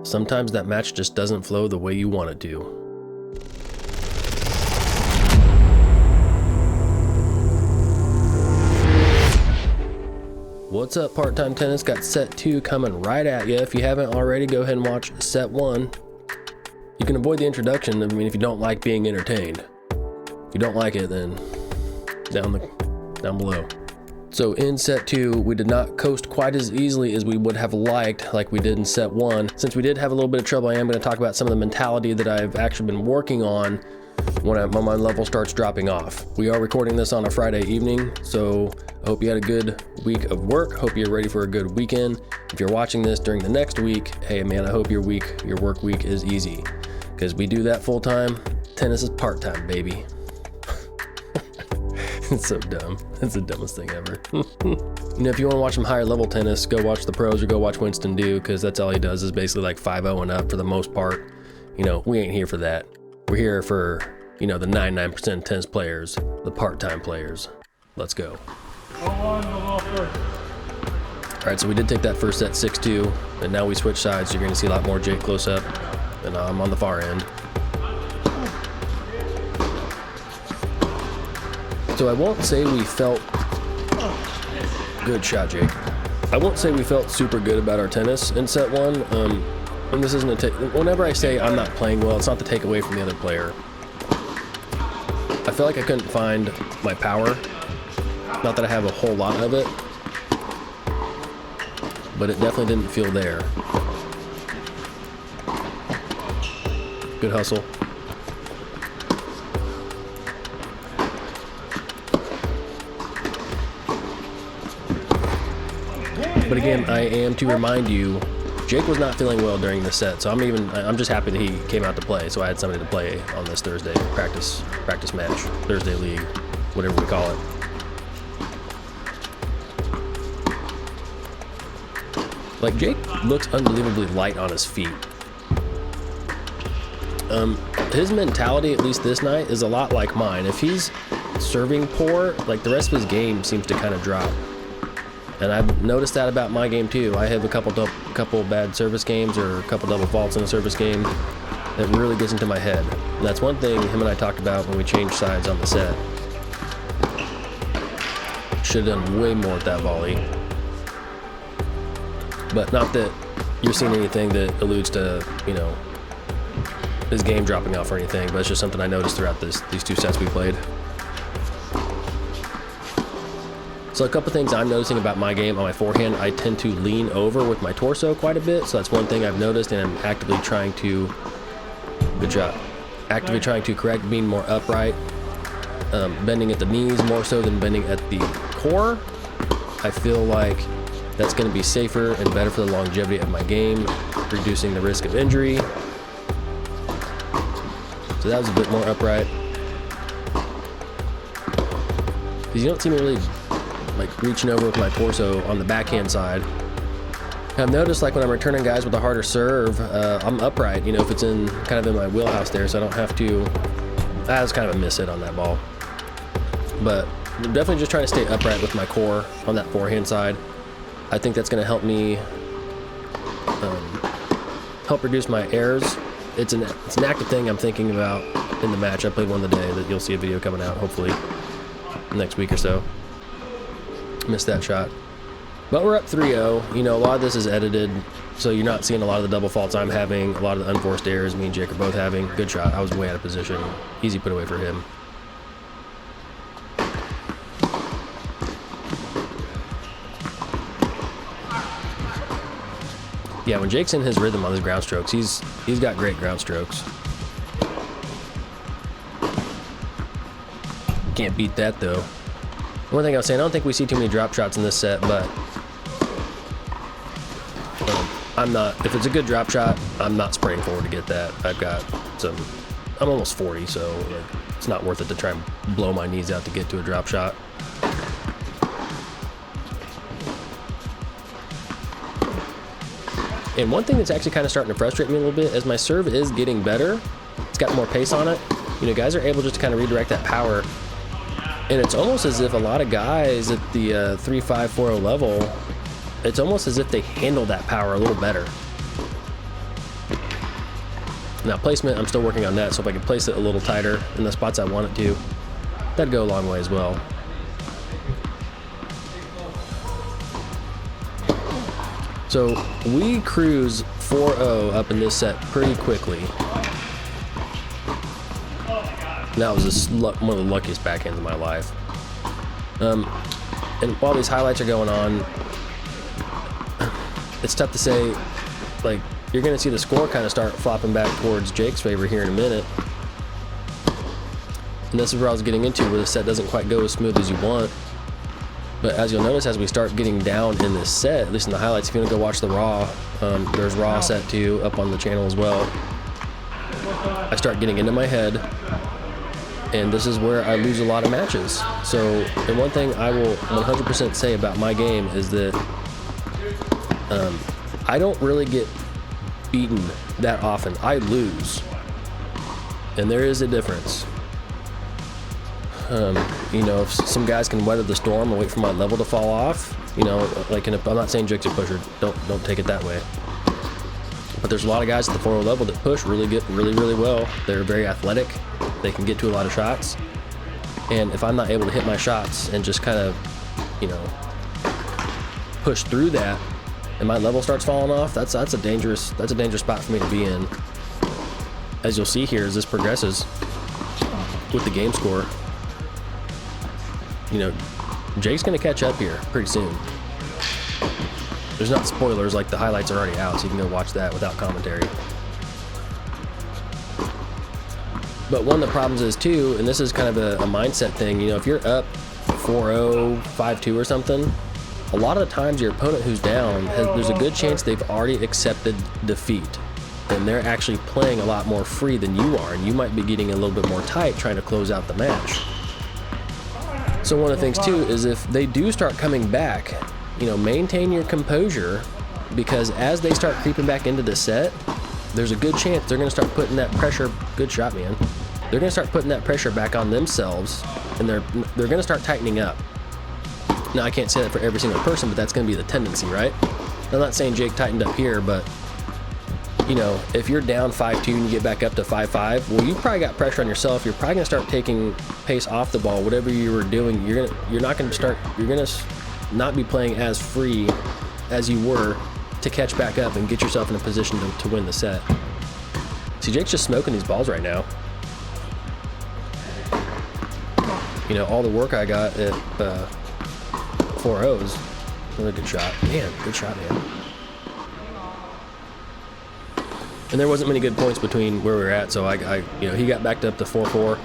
Sometimes that match just doesn't flow the way you want it to. What's up, Part-Time Tennis? Got set 2 coming right at you. If you haven't already, go ahead and watch set 1. You can avoid the introduction, I mean, if you don't like being entertained. If you don't like it, then down below. So in set 2, we did not coast quite as easily as we would have liked like we did in set 1. Since we did have a little bit of trouble, I am going to talk about some of the mentality that I've actually been working on when my level starts dropping off. We are recording this on a Friday evening, so I hope you had a good week of work. Hope you're ready for a good weekend. If you're watching this during the next week, hey man, I hope your work week is easy, because we do that full time. Tennis is part-time, baby. It's so dumb. It's the dumbest thing ever. You know, if you want to watch some higher level tennis, go watch the pros or go watch Winston do, because that's all he does is basically like 5-0 and up for the most part. You know, we ain't here for that. We're here for, you know, the 99% tennis players, the part-time players. Let's go. All right, so we did take that first set 6-2, and now we switch sides. You're going to see a lot more Jake close up, and I'm on the far end. So I won't say we felt, good shot, Jake. I won't say we felt super good about our tennis in set 1. And this isn't whenever I say I'm not playing well, it's not to take away from the other player. I feel like I couldn't find my power. Not that I have a whole lot of it, but it definitely didn't feel there. Good hustle. But again, I am to remind you, Jake was not feeling well during the set, so I'm just happy that he came out to play, so I had somebody to play on this Thursday practice match, Thursday league, whatever we call it. Like, Jake looks unbelievably light on his feet. His mentality, at least this night, is a lot like mine. If he's serving poor, like, the rest of his game seems to kind of drop. And I've noticed that about my game too. I have a couple bad service games or a couple double faults in a service game that really gets into my head. And that's one thing him and I talked about when we changed sides on the set. Should have done way more with that volley. But not that you're seeing anything that alludes to, you know, his game dropping off or anything, but it's just something I noticed throughout these 2 sets we played. So a couple things I'm noticing about my game on my forehand, I tend to lean over with my torso quite a bit. So that's one thing I've noticed, and I'm actively trying to, good job, actively trying to correct, being more upright, bending at the knees more so than bending at the core. I feel like that's going to be safer and better for the longevity of my game, reducing the risk of injury. So that was a bit more upright. Because you don't see me really like reaching over with my torso on the backhand side. I've noticed, like, when I'm returning guys with a harder serve, I'm upright, you know, if it's in kind of in my wheelhouse there, so I don't have to. That was kind of a miss hit on that ball. But I'm definitely just trying to stay upright with my core on that forehand side. I think that's going to help me help reduce my errors. It's an active thing I'm thinking about in the match. I played one today that you'll see a video coming out hopefully next week or so. Missed that shot, but we're up 3-0. You know, a lot of this is edited, so you're not seeing a lot of the double faults I'm having, a lot of the unforced errors me and Jake are both having. Good shot. I was way out of position. Easy put away for him. Yeah, when Jake's in his rhythm on his ground strokes, he's got great ground strokes. Can't beat that though. One thing I was saying, I don't think we see too many drop shots in this set, but I'm not, if it's a good drop shot, I'm not spraying forward to get that. I'm almost 40, so it's not worth it to try and blow my knees out to get to a drop shot. And one thing that's actually kind of starting to frustrate me a little bit is my serve is getting better. It's got more pace on it. You know, guys are able just to kind of redirect that power. And it's almost as if a lot of guys at the 3.5, 4.0 level, it's almost as if they handle that power a little better. Now placement, I'm still working on that, so if I can place it a little tighter in the spots I want it to, that'd go a long way as well. So we cruise 4-0 up in this set pretty quickly. That was one of the luckiest backhands of my life. And while these highlights are going on, it's tough to say, like, you're going to see the score kind of start flopping back towards Jake's favor here in a minute. And this is where I was getting into, where the set doesn't quite go as smooth as you want. But as you'll notice, as we start getting down in this set, at least in the highlights, if you want to go watch the Raw, there's Raw set 2 up on the channel as well. I start getting into my head, and this is where I lose a lot of matches. So, and one thing I will 100% say about my game is that I don't really get beaten that often. I lose, and there is a difference. You know, if some guys can weather the storm and wait for my level to fall off, you know, like I'm not saying Jake's a pusher, don't take it that way. But there's a lot of guys at the 4-0 level that push really well. They're very athletic. They can get to a lot of shots. And if I'm not able to hit my shots and just kind of, you know, push through that, and my level starts falling off, that's a dangerous spot for me to be in. As you'll see here, as this progresses with the game score, you know, Jake's gonna catch up here pretty soon. There's not spoilers, like the highlights are already out, so you can go watch that without commentary. But one of the problems is too, and this is kind of a mindset thing, you know, if you're up 4-0, 5-2 or something, a lot of the times your opponent who's down, there's a good chance they've already accepted defeat. And they're actually playing a lot more free than you are, and you might be getting a little bit more tight trying to close out the match. So one of the things too is if they do start coming back, you know, maintain your composure, because as they start creeping back into the set, there's a good chance they're going to start putting that pressure. Good shot, man. They're going to start putting that pressure back on themselves, and they're going to start tightening up. Now, I can't say that for every single person, but that's going to be the tendency, right? I'm not saying Jake tightened up here, but you know, if you're down 5-2 and you get back up to 5-5, well, you probably got pressure on yourself. You're probably gonna start taking pace off the ball. Whatever you were doing, you're gonna not be playing as free as you were to catch back up and get yourself in a position to win the set. See, Jake's just smoking these balls right now. You know, all the work I got at 4-0s. Really good shot. Man, good shot, man. And there wasn't many good points between where we were at, so you know, he got backed up to 4-4.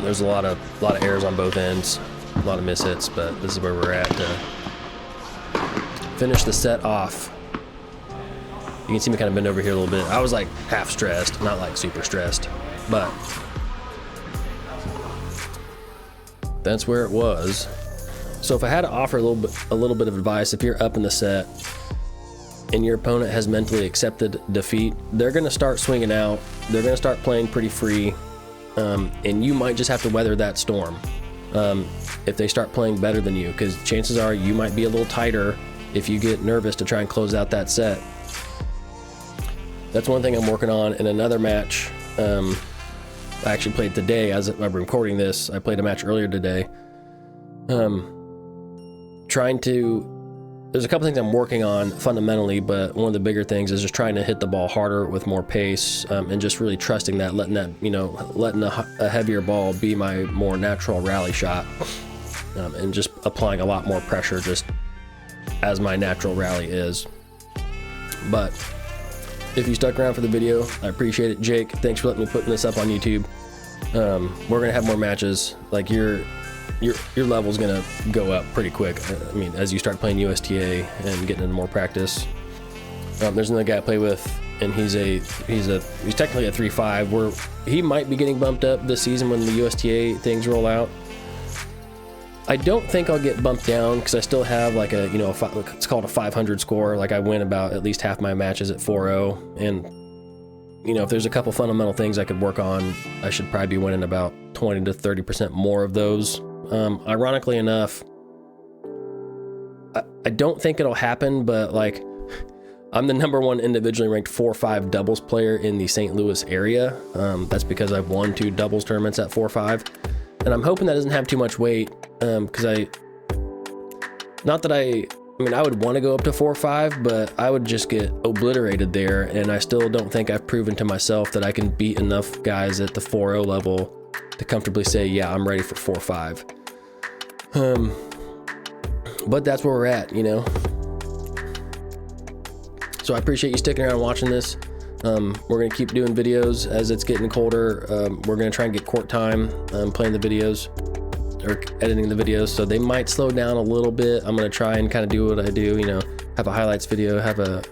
There's a lot of errors on both ends, a lot of mishits, but this is where we're at to finish the set off. You can see me kind of bend over here a little bit. I was like half stressed, not like super stressed, but that's where it was. So if I had to offer a little bit of advice, if you're up in the set and your opponent has mentally accepted defeat, they're going to start swinging out. They're going to start playing pretty free, and you might just have to weather that storm if they start playing better than you, because chances are you might be a little tighter if you get nervous to try and close out that set. That's one thing I'm working on. In another match I actually played today, as I'm recording this, I played a match earlier today. There's a couple things I'm working on fundamentally, but one of the bigger things is just trying to hit the ball harder with more pace, and just really trusting that, letting a heavier ball be my more natural rally shot, and just applying a lot more pressure just as my natural rally is. But if you stuck around for the video, I appreciate it. Jake, thanks for letting me put this up on YouTube. We're gonna have more matches. Like your level's gonna go up pretty quick. I mean, as you start playing USTA and getting into more practice. There's another guy I play with, and he's technically a 3.5. Where he might be getting bumped up this season when the USTA things roll out. I don't think I'll get bumped down because I still have like it's called a 500 score. Like I win about at least half my matches at 4-0, and you know, if there's a couple fundamental things I could work on, I should probably be winning about 20 to 30% more of those. Ironically enough, I don't think it'll happen, but like I'm the #1 individually ranked 4-5 doubles player in the St. Louis area. That's because I've won 2 doubles tournaments at 4-5. And I'm hoping that doesn't have too much weight, because I mean, I would want to go up to 4-5, but I would just get obliterated there. And I still don't think I've proven to myself that I can beat enough guys at the 4.0 level to comfortably say, yeah, I'm ready for 4-5. But that's where we're at, you know? So I appreciate you sticking around watching this. We're going to keep doing videos as it's getting colder. We're going to try and get court time playing the videos or editing the videos, so they might slow down a little bit. I'm going to try and kind of do what I do, you know, have a highlights video, have a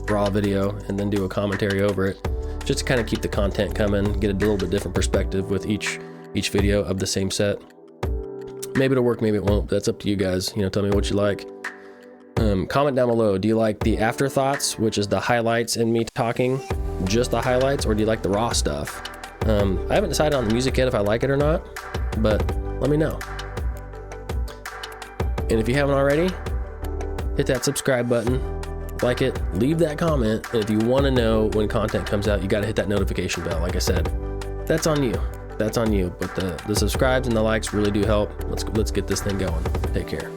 raw video, and then do a commentary over it, just to kind of keep the content coming, get a little bit different perspective with each video of the same set. Maybe it'll work, maybe it won't, but that's up to you guys. You know, tell me what you like. Comment down below, do you like the afterthoughts, which is the highlights and me talking, just the highlights, or do you like the raw stuff? I haven't decided on the music yet if I like it or not, but let me know. And if you haven't already, hit that subscribe button, like it, leave that comment, and if you want to know when content comes out, you got to hit that notification bell. Like I said, that's on you. That's on you. But the subscribes and the likes really do help. Let's get this thing going. Take care.